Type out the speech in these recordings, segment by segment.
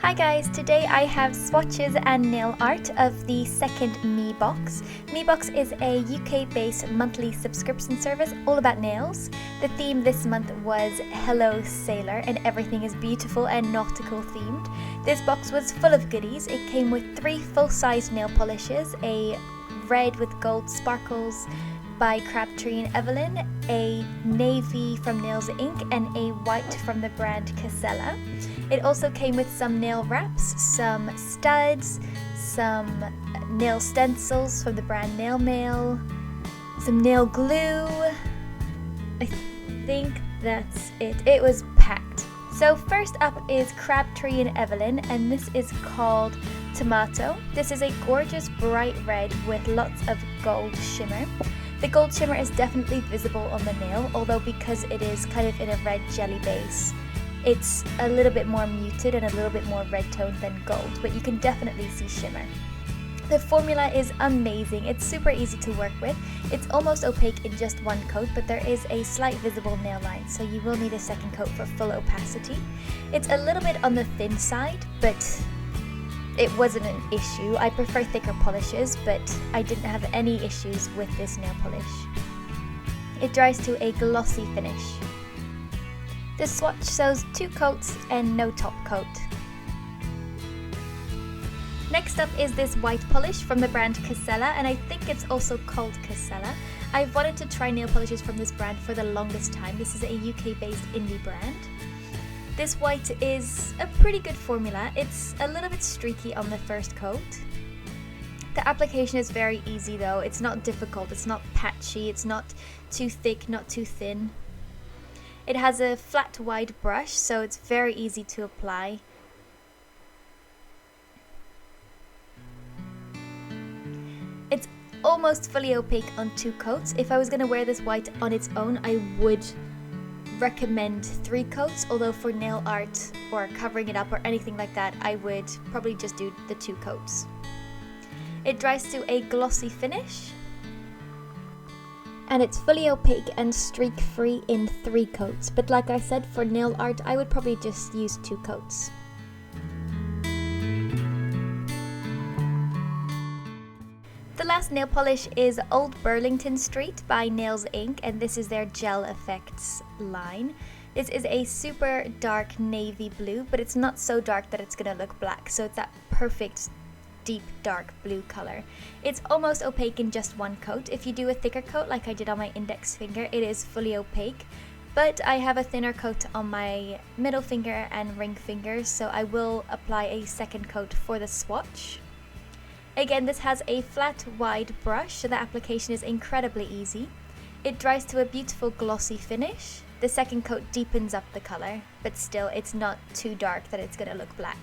Hi guys, today I have swatches and nail art of the second Meebox. Meebox is a UK-based monthly subscription service all about nails. The theme this month was Hello Sailor and everything is beautiful and nautical themed. This box was full of goodies. It came with 3 full-size nail polishes, a red with gold sparkles by Crabtree and Evelyn, a navy from Nails Inc. and a white from the brand Cassella. It also came with some nail wraps, some studs, some nail stencils from the brand Nail Mail, some nail glue. I think that's it. It was packed. So first up is Crabtree and Evelyn, and this is called Tomato. This is a gorgeous bright red with lots of gold shimmer. The gold shimmer is definitely visible on the nail, although because it is kind of in a red jelly base, it's a little bit more muted and a little bit more red toned than gold, but you can definitely see shimmer. The formula is amazing. It's super easy to work with. It's almost opaque in just one coat, but there is a slight visible nail line, so you will need a second coat for full opacity. It's a little bit on the thin side, but it wasn't an issue. I prefer thicker polishes, but I didn't have any issues with this nail polish. It dries to a glossy finish. The swatch shows 2 coats and no top coat. Next up is this white polish from the brand Cassella, and I think it's also called Cassella. I've wanted to try nail polishes from this brand for the longest time. This is a UK-based indie brand. This white is a pretty good formula. It's a little bit streaky on the first coat. The application is very easy though. It's not difficult, it's not patchy, it's not too thick, not too thin. It has a flat wide brush, so it's very easy to apply. It's almost fully opaque on 2 coats. If I was going to wear this white on its own, I would recommend 3 coats, although for nail art or covering it up or anything like that, I would probably just do the 2 coats. It dries to a glossy finish, and it's fully opaque and streak free in 3 coats, but like I said, for nail art I would probably just use 2 coats. The last nail polish is Old Burlington Street by Nails Inc., and this is their Gel Effects line. This is a super dark navy blue, but it's not so dark that it's gonna look black, so it's that perfect deep dark blue color. It's almost opaque in just 1 coat. If you do a thicker coat like I did on my index finger, it is fully opaque, but I have a thinner coat on my middle finger and ring finger, so I will apply a second coat for the swatch. Again, this has a flat wide brush, so the application is incredibly easy. It dries to a beautiful glossy finish. The second coat deepens up the color, but still it's not too dark that it's gonna look black.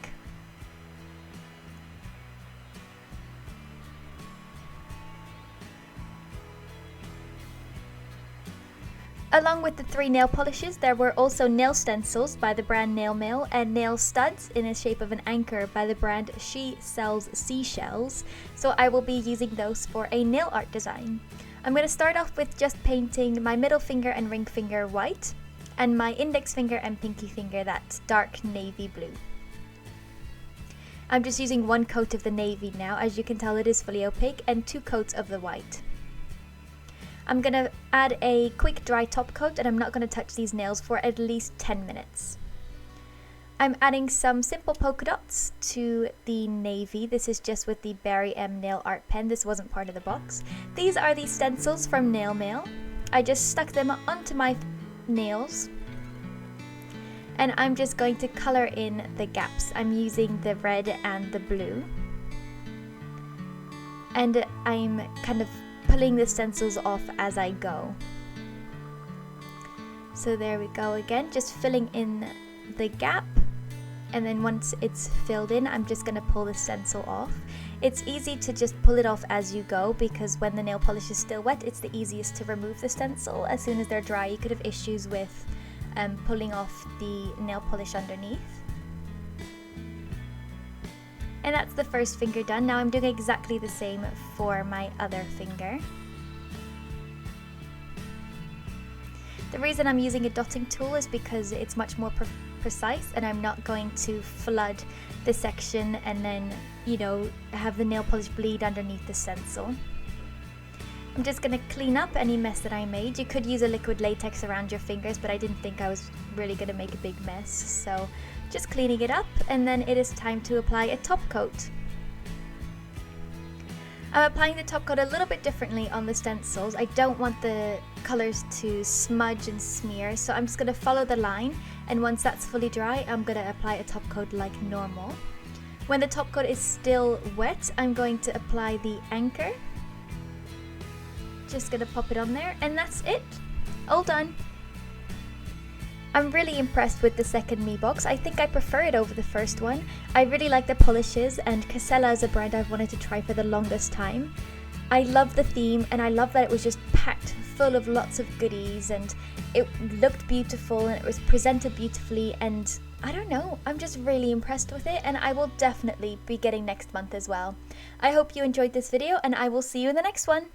Along with the 3 nail polishes, there were also nail stencils by the brand Nail Mail and nail studs in the shape of an anchor by the brand She Sells Seashells, so I will be using those for a nail art design. I'm going to start off with just painting my middle finger and ring finger white, and my index finger and pinky finger that dark navy blue. I'm just using 1 coat of the navy now. As you can tell, it is fully opaque, and 2 coats of the white. I'm going to add a quick dry top coat, and I'm not going to touch these nails for at least 10 minutes. I'm adding some simple polka dots to the navy. This is just with the Berry M nail art pen. This wasn't part of the box. These are the stencils from Nail Mail. I just stuck them onto my nails, and I'm just going to color in the gaps. I'm using the red and the blue, and I'm kind of pulling the stencils off as I go. So there we go again, just filling in the gap, and then once it's filled in, I'm just going to pull the stencil off. It's easy to just pull it off as you go, because when the nail polish is still wet, it's the easiest to remove the stencil. As soon as they're dry, you could have issues with pulling off the nail polish underneath. And that's the first finger done. Now I'm doing exactly the same for my other finger. The reason I'm using a dotting tool is because it's much more precise, and I'm not going to flood the section and then, you know, have the nail polish bleed underneath the stencil. I'm just going to clean up any mess that I made. You could use a liquid latex around your fingers, but I didn't think I was really going to make a big mess. So just cleaning it up, and then it is time to apply a top coat. I'm applying the top coat a little bit differently on the stencils. I don't want the colours to smudge and smear, so I'm just going to follow the line, and once that's fully dry, I'm going to apply a top coat like normal. When the top coat is still wet, I'm going to apply the anchor. Just going to pop it on there, and that's it. All done. I'm really impressed with the second Meebox. I think I prefer it over the first one. I really like the polishes, and Cassella is a brand I've wanted to try for the longest time. I love the theme, and I love that it was just packed full of lots of goodies, and it looked beautiful and it was presented beautifully, and I don't know, I'm just really impressed with it, and I will definitely be getting next month as well. I hope you enjoyed this video, and I will see you in the next one.